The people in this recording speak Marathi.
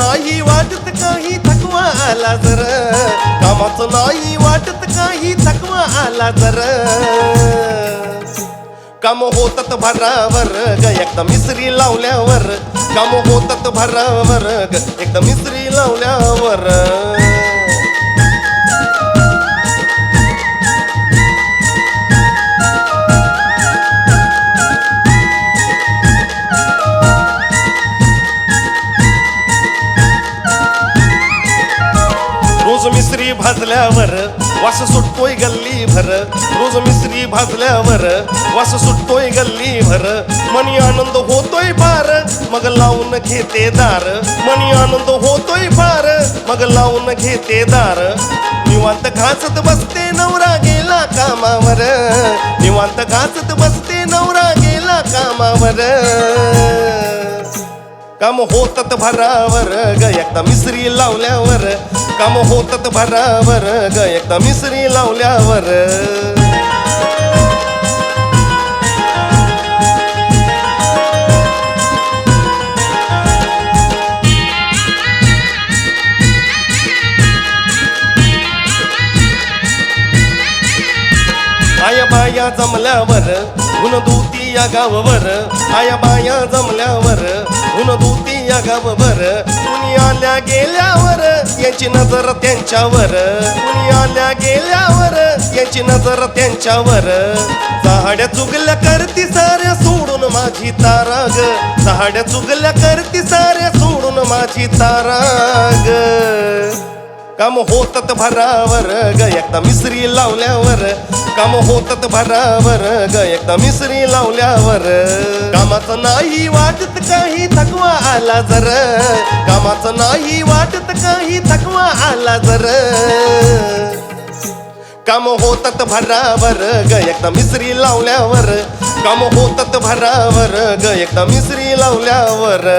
नाही वाटत काही थकवा आला जर, कामाचं नाही वाटत काही थकवा आला जर, काम होतात भरावर ग एकदा मिसरी लावल्यावर, काम होतात भरावर ग एकदा मिसरी लावल्यावर. रोज मिसरी भाजल्यावर वास सुटतोय गल्ली भर, रोज मिसरी भाजल्यावर वास सुटतोय गल्ली भर, मनी आनंद होतोय फार मग लावून घेते दार, मनी आनंद होतोय फार मग लावून घेते दार. निवांत घासत बसते नवरा गेला कामावर, निवांत घासत बसते नवरा गेला कामावर, काम होतात भरावर ग एकदा मिसरी लावल्यावर, काम होतात भरावर ग एकदा मिसरी लावल्यावर. आया बाया जमल्यावर ऊन दूती या गाववर, आया बाया जमल्यावर ऊन दूती या गाववर, कुणी आल्या गेल्यावर यांची नजर त्यांच्यावर, कुणी आल्या गेल्यावर यांची नजर त्यांच्यावर. चहाड्या चुगल्या करती साऱ्या सोडून माझी तारा ग, चहाड्या चुगल्या करती साऱ्या सोडून माझी तारा ग, काम होतात भरावर ग एकदा मिसरी लावल्यावर, काम होतात भरावर ग एकदा मिसरी लावल्यावर. कामाचं नाही वाटत काही थकवा आला जर, कामाचं नाही वाटत काही थकवा आला जर, काम होतात भरावर ग एकदा मिसरी लावल्यावर, काम होतात भरावर ग एकदा मिसरी लावल्यावर.